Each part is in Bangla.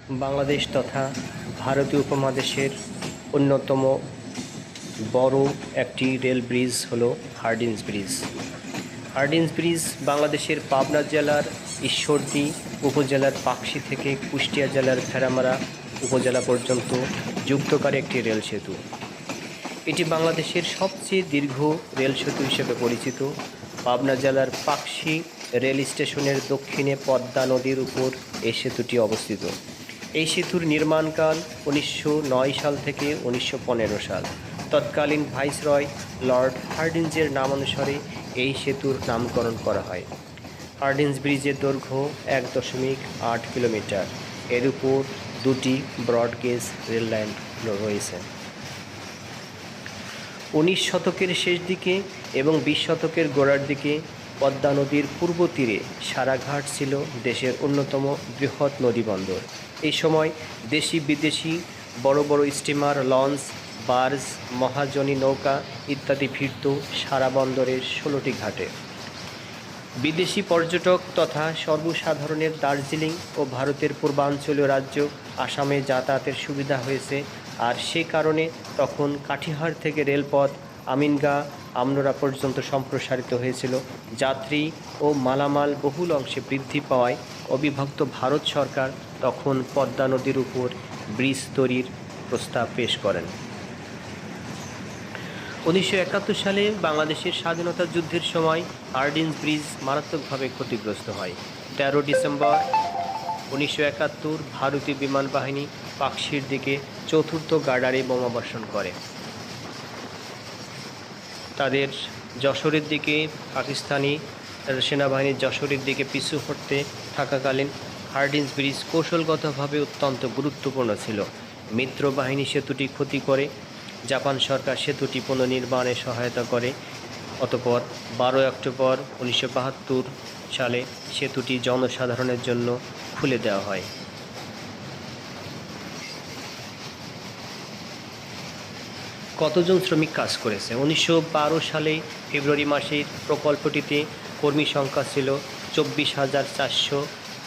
বাংলাদেশ তথা ভারতীয় উপমহাদেশের অন্যতম বড় একটি রেল ব্রিজ হলো হার্ডিঞ্জ ব্রিজ। হার্ডিঞ্জ ব্রিজ বাংলাদেশের পাবনা জেলার ঈশ্বরদী উপজেলার পাকশী থেকে কুষ্টিয়া জেলার ভেড়ামারা উপজেলা পর্যন্ত যুক্তকারী একটি রেল সেতু। এটি বাংলাদেশের সবচেয়ে দীর্ঘ রেল সেতু হিসেবে পরিচিত। পাবনা জেলার পাকশী রেল স্টেশনের দক্ষিণে পদ্মা নদীর উপর এই সেতুটি অবস্থিত। এই সেতুর নির্মাণকাল 1909 সাল থেকে 1915 সাল। তৎকালীন ভাইসরয় লর্ড হার্ডিঞ্জের নামানুসারে এই সেতুর নামকরণ করা হয়। হার্ডিঞ্জ ব্রিজের দৈর্ঘ্য 1.8 কিলোমিটার। এর উপর দুটি ব্রডগেজ রেল লাইন রয়েছে। 19 শতকের শেষ দিকে এবং 20 শতকের গোড়ার দিকে পদ্মা নদীর পূর্ব তীরে সারাঘাট ছিল দেশের অন্যতম বৃহৎ নদীবন্দর। এই সময় দেশি বিদেশি বড় বড় স্টিমার, লঞ্চ, বার্জ, মহাজনী নৌকা ইত্যাদি ভিড়ত সারা বন্দরের 16টি ঘাটে। বিদেশি পর্যটক তথা সর্বসাধারণের দার্জিলিং ও ভারতের পূর্বাঞ্চলীয় রাজ্য আসামে যাতায়াতের সুবিধা হয়েছে। আর সে কারণে তখন কাটিহার থেকে রেলপথ আমিনগাঁ আমনোরা পর্যন্ত সম্প্রসারিত হয়েছিল। যাত্রী ও মালামাল বহুল অংশে বৃদ্ধি পাওয়ায় অবিভক্ত ভারত সরকার তখন পদ্মা নদীর উপর ব্রিজ তৈরির প্রস্তাব পেশ করেন। 1971 সালে বাংলাদেশের স্বাধীনতা যুদ্ধের সময় হার্ডিঞ্জ ব্রিজ মারাত্মকভাবে ক্ষতিগ্রস্ত হয়। 13 ডিসেম্বর 1971 ভারতীয় বিমান বাহিনী পাকশীর দিকে চতুর্থ গার্ডারে বোমাবর্ষণ করে। তাদের যশোরের দিকে পাকিস্তানি সেনাবাহিনীর যশোরের দিকে পিছু হটতে থাকাকালীন হার্ডিঞ্জ ব্রিজ কৌশলগতভাবে অত্যন্ত গুরুত্বপূর্ণ ছিল। মিত্র বাহিনী সেতুটি ক্ষতি করে। জাপান সরকার সেতুটি পুনর্নির্মাণে সহায়তা করে। অতঃপর 12 অক্টোবর 1972 সালে সেতুটি জনসাধারণের জন্য খুলে দেওয়া হয়। কতজন শ্রমিক কাজ করেছে? 1912 সালে ফেব্রুয়ারি মাসের প্রকল্পটিতে কর্মী সংখ্যা ছিল 24,400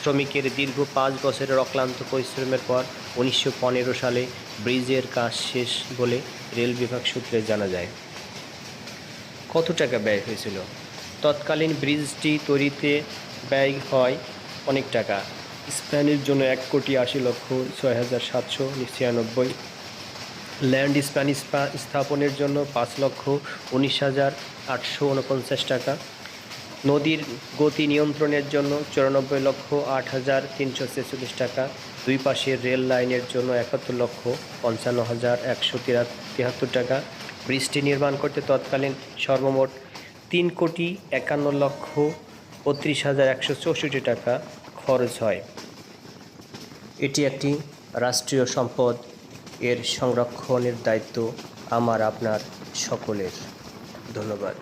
শ্রমিকের। দীর্ঘ 5 বছরের অক্লান্ত পরিশ্রমের পর 1915 সালে ব্রিজের কাজ শেষ বলে রেল বিভাগ সূত্রে জানা যায়। কত টাকা ব্যয় হয়েছিল? তৎকালীন ব্রিজটি তৈরিতে ব্যয় হয় অনেক টাকা। স্প্যানের জন্য 1,80,06,796, ল্যান্ড স্প্যান স্থাপনের জন্য 5,19,849 টাকা, নদীর গতি নিয়ন্ত্রণের জন্য 94,08,346 টাকা, দুই পাশের রেল লাইনের জন্য 71,55,173 টাকা। ব্রিজটি নির্মাণ করতে তৎকালীন সর্বমোট 3,51,32,164 টাকা খরচ হয়। এটি একটি রাষ্ট্রীয় সম্পদ। এর সংরক্ষণের দায়িত্ব আমার আপনার সকলের। ধন্যবাদ।